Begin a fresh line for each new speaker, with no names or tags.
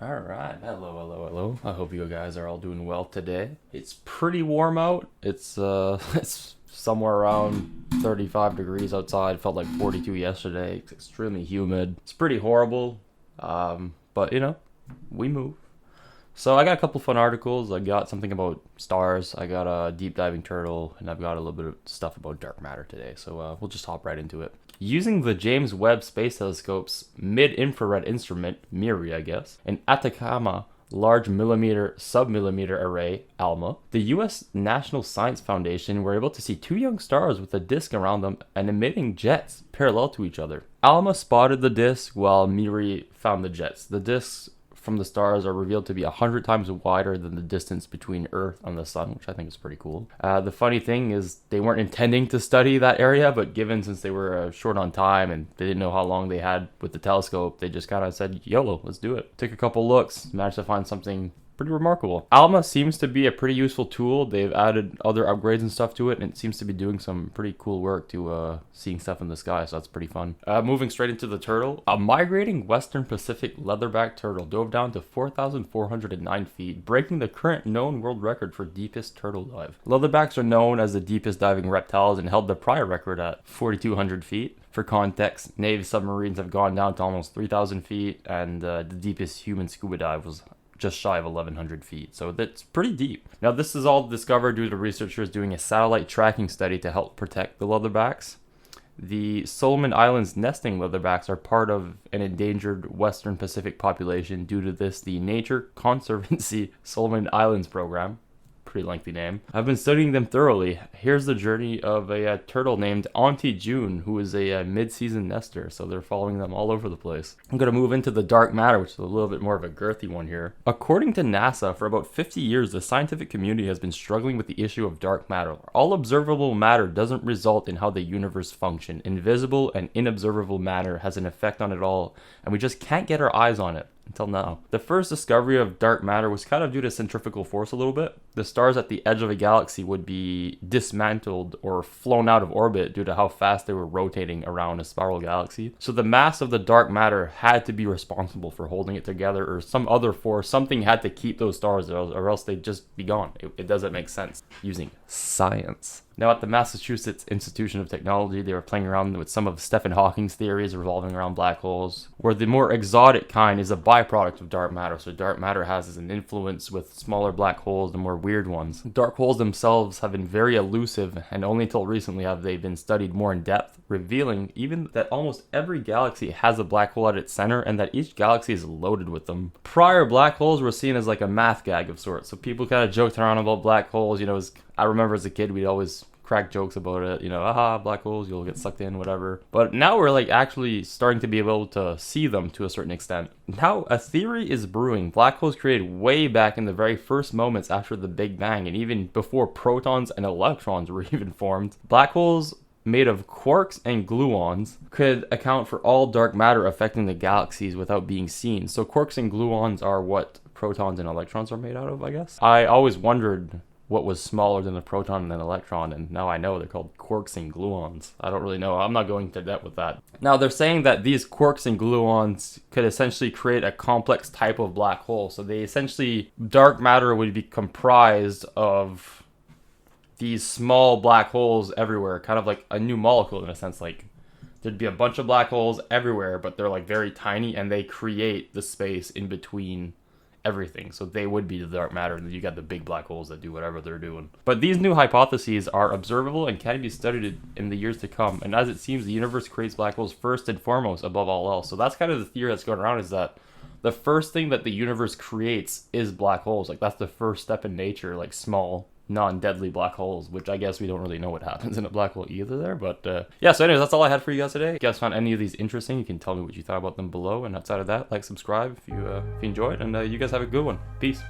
Alright, hello. I hope you guys are all doing well today. It's pretty warm out. It's it's somewhere around 35 degrees outside. Felt like 42 yesterday. It's extremely humid. It's pretty horrible. But we move. So I got a couple fun articles. I got something about stars. I got a deep diving turtle, and I've got a little bit of stuff about dark matter today. So we'll just hop right into it. Using the James Webb Space Telescope's mid-infrared instrument, MIRI, I guess, an Atacama Large Millimeter Submillimeter Array, ALMA, the U.S. National Science Foundation were able to see two young stars with a disk around them and emitting jets parallel to each other. ALMA spotted the disk while MIRI found the jets. The disks from the stars are revealed to be 100 times wider than the distance between Earth and the Sun, which I think is pretty cool. The funny thing is they weren't intending to study that area, but given since they were short on time and they didn't know how long they had with the telescope, they just kind of said, YOLO, let's do it. Took a couple looks, managed to find something pretty remarkable. ALMA seems to be a pretty useful tool. They've added other upgrades and stuff to it, and it seems to be doing some pretty cool work to seeing stuff in the sky, so that's pretty fun. Moving straight into the turtle, a migrating western Pacific leatherback turtle dove down to 4,409 feet, breaking the current known world record for deepest turtle dive. Leatherbacks are known as the deepest diving reptiles and held the prior record at 4,200 feet. For context, Navy submarines have gone down to almost 3,000 feet, and the deepest human scuba dive was just shy of 1,100 feet, so that's pretty deep. Now, this is all discovered due to researchers doing a satellite tracking study to help protect the leatherbacks. The Solomon Islands nesting leatherbacks are part of an endangered Western Pacific population. Due to this, the Nature Conservancy Solomon Islands program, pretty lengthy name, I've been studying them thoroughly. Here's the journey of a turtle named Auntie June, who is a mid-season nester, so they're following them all over the place. I'm going to move into the dark matter, which is a little bit more of a girthy one here. According to NASA, for about 50 years, the scientific community has been struggling with the issue of dark matter. All observable matter doesn't result in how the universe functions. Invisible and inobservable matter has an effect on it all, and we just can't get our eyes on it. Until now. The first discovery of dark matter was kind of due to centrifugal force a little bit. The stars at the edge of a galaxy would be dismantled or flown out of orbit due to how fast they were rotating around a spiral galaxy. So the mass of the dark matter had to be responsible for holding it together, or some other force. Something had to keep those stars, or else they'd just be gone. It doesn't make sense using science. Now, at the Massachusetts Institution of Technology, they were playing around with some of Stephen Hawking's theories revolving around black holes, where the more exotic kind is a byproduct of dark matter. So dark matter has an influence with smaller black holes, the more weird ones. Dark holes themselves have been very elusive, and only until recently have they been studied more in depth, revealing even that almost every galaxy has a black hole at its center, and that each galaxy is loaded with them. Prior black holes were seen as like a math gag of sorts, so people kind of joked around about black holes. I remember as a kid, we'd always crack jokes about it, black holes, you'll get sucked in, whatever. But now we're like actually starting to be able to see them to a certain extent. Now a theory is brewing. Black holes created way back in the very first moments after the Big Bang, and even before protons and electrons were even formed. Black holes made of quarks and gluons could account for all dark matter affecting the galaxies without being seen. So quarks and gluons are what protons and electrons are made out of, I guess. I always wondered what was smaller than a proton and an electron, and now I know they're called quarks and gluons. I don't really know. I'm not going into depth with that. Now, they're saying that these quarks and gluons could essentially create a complex type of black hole. So dark matter would be comprised of these small black holes everywhere, kind of like a new molecule in a sense. Like there'd be a bunch of black holes everywhere, but they're like very tiny, and they create the space in between everything. So they would be the dark matter, and then you got the big black holes that do whatever they're doing. But these new hypotheses are observable and can be studied in the years to come. And as it seems, the universe creates black holes first and foremost above all else. So that's kind of the theory that's going around, is that the first thing that the universe creates is black holes. Like that's the first step in nature, like small, non-deadly black holes, which I guess we don't really know what happens in a black hole either there. But so anyways, that's all I had for you guys today. If you guys found any of these interesting, you can tell me what you thought about them below. And outside of that, like, subscribe if you enjoyed. And you guys have a good one. Peace.